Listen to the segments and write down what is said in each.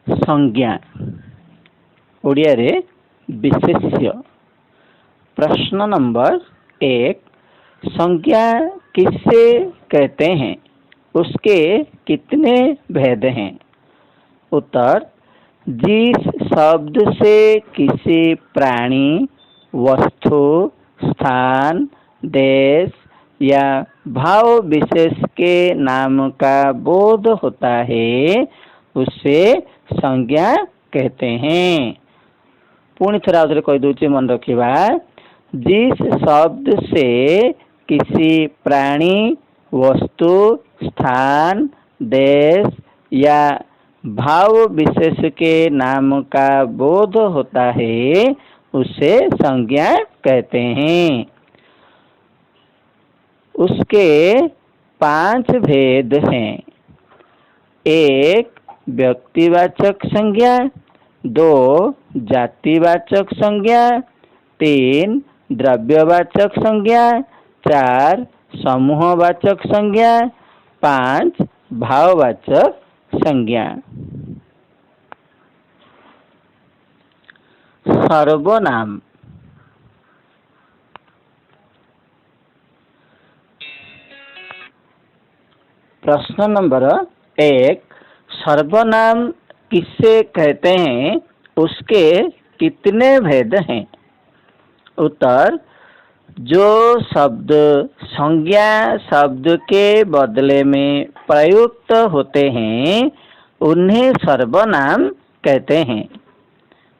संज्ञा ओडिया रे विशेष्य। प्रश्न नंबर 1, संज्ञा किससे कहते हैं? उसके कितने भेद हैं? उत्तर, जिस शब्द से किसी प्राणी, वस्तु, स्थान, देश या भाव विशेष के नाम का बोध होता है उसे संज्ञा कहते हैं। पुणी थोड़ा आउथरे कह दूची, मन रखिबा। जिस शब्द से किसी प्राणी, वस्तु, स्थान, देश या भाव विशेष के नाम का बोध होता है उसे संज्ञा कहते हैं। उसके 5 भेद हैं। 1, व्यक्तिवाचक संज्ञा। 2, जातिवाचक संज्ञा। 3, द्रव्यवाचक संज्ञा। 4, समूहवाचक संज्ञा। 5, भाववाचक संज्ञा। सर्वनाम। प्रश्न नंबर 1, सर्वनाम किससे कहते हैं? उसके कितने भेद हैं? उत्तर, जो शब्द संज्ञा शब्द के बदले में प्रयुक्त होते हैं उन्हें सर्वनाम कहते हैं।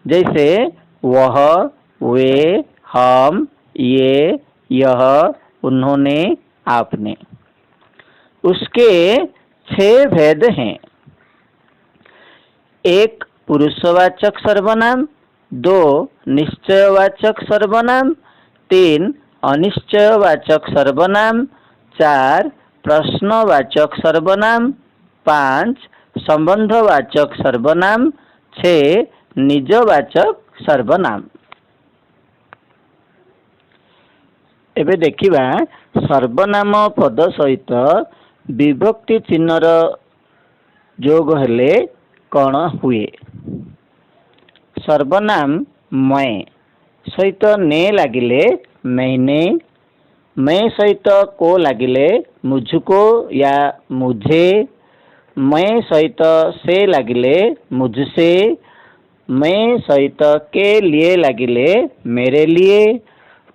जैसे वह, वे, हम, ये, यह, उन्होंने, आपने। उसके 6 भेद हैं। 1, पुरुषवाचक सर्वनाम। 2, निश्चयवाचक सर्वनाम। 3, अनिश्चयवाचक सर्वनाम। 4, प्रश्नवाचक सर्वनाम। 5, संबंधवाचक सर्वनाम। 6, निजवाचक सर्वनाम। एबे देखिबा, सर्वनाम पद सहित विभक्ति चिन्हर जोग हेले कौन हुए? सर्वनाम मैं सहित ने लागिले मैंने, मैं सहित को लागिले मुझको या मुझे, मैं सहित से लागिले मुझसे, मैं सहित के लिए लागिले मेरे लिए,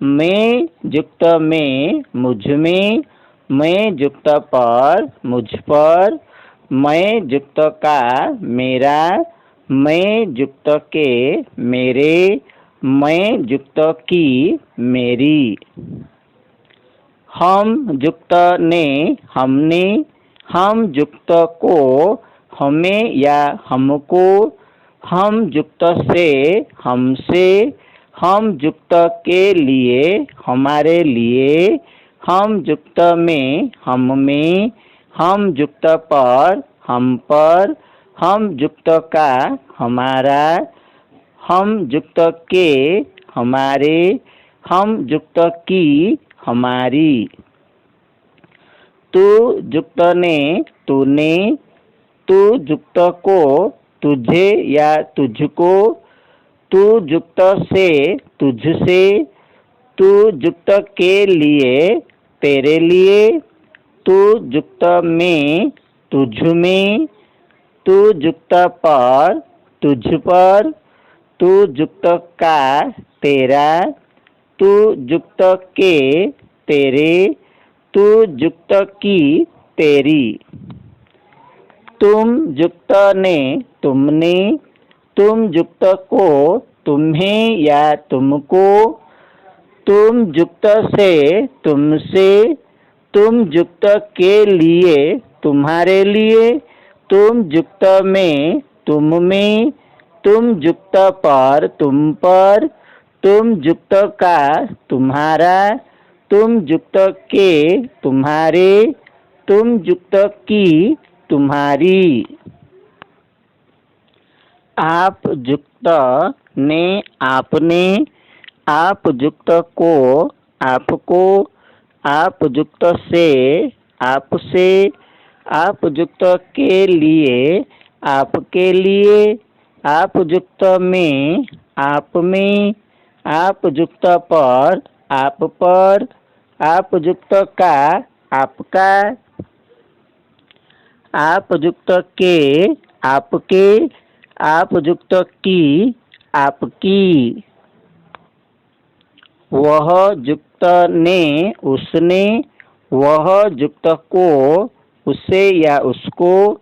मैं युक्त में मुझ में, मैं युक्त पर मुझ पर, मैं युक्त का मेरा, मैं युक्त के मेरे, मैं युक्त की मेरी। हम युक्त ने हमने, हम युक्त को हमें या हमको, हम युक्त से हमसे, हम युक्त के लिए हमारे लिए, हम युक्त में हम में, हम युक्त पर हम पर, हम युक्त का हमारा, हम युक्त के हमारे, हम युक्त की हमारी। तू युक्त ने तूने, तू युक्त को तुझे या तुझको, तू युक्त से तुझसे, तू युक्त के लिए तेरे लिए, तू युक्त में तुझ में, तू युक्त पर तुझ पर, तू युक्त का तेरा, तू युक्त के तेरे, तू युक्त की तेरी। तुम युक्त ने तुमने, तुम युक्त को तुम्हें या तुमको, तुम युक्त से तुमसे, तुम युक्त के लिए तुम्हारे लिए, तुम युक्त में तुम में, तुम युक्त पर तुम पर, तुम युक्त का तुम्हारा, तुम युक्त के तुम्हारे, तुम युक्त की तुम्हारी। आप युक्त ने आपने, आप युक्त को आपको, आप युक्त से आपसे, आप युक्त के लिए आपके लिए, आप युक्त में, आप में, आप युक्त पर, आप पर, आप युक्त का, आपका, आप युक्त के, आपके, आप युक्त की, आपकी। वह युक्त ने, उसने, वह युक्त को, उसे या उसको,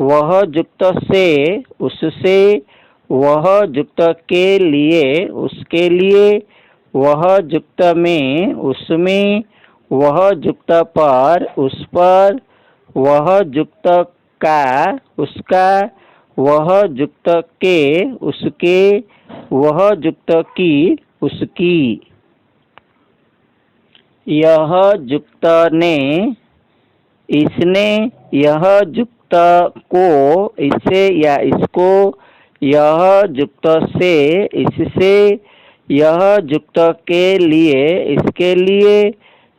वह युक्त से, उससे, वह युक्त के लिए, उसके लिए, वह युक्त में, उसमें, वह युक्त पर, उस पर, वह युक्त का, उसका, वह युक्त के, उसके, वह युक्त की, उसकी। यह युक्त ने, इसने, यह युक्त को, इसे या इसको, यह युक्त से, इससे, यह युक्त के लिए, इसके लिए,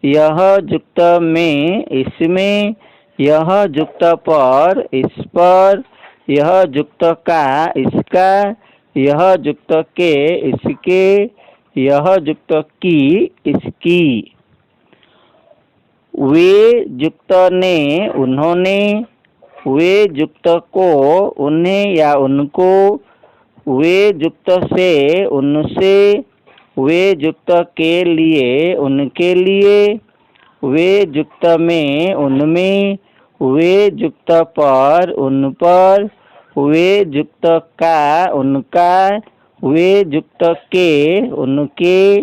यह युक्त में, इसमें, यह युक्त पर, इस पर, यह युक्त का, इसका, यह युक्त के, इसके, यह युक्त की, इसकी। वे युक्त ने, उन्होंने, वे युक्त को, उन्हें या उनको, वे युक्त से, उनसे, वे युक्त के लिए, उनके लिए, वे युक्त में, उनमें, वे युक्त पर, उन पर, वे युक्त का, उनका, वे युक्त के, उनके,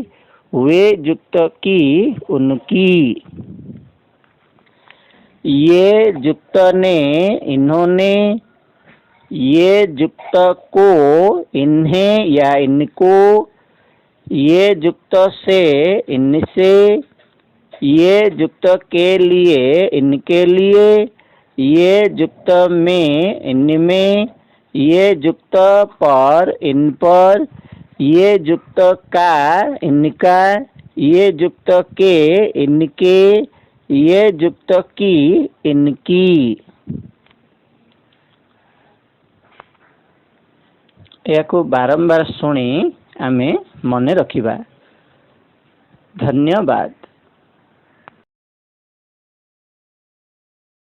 वे युक्त की, उनकी। ये युक्त ने, इन्होंने, ये युक्त को, इन्हें या इनको, ये युक्त से, इनसे, ये युक्त के लिए, इनके लिए, ये युक्त में, इनमें, ये युक्त पर, इन पर, ये युक्त का, इनका, ये युक्त के, इनके, ये युक्त की, इनकी। याको बारंबार शुणी आमे मने रखिबा। धन्यवाद।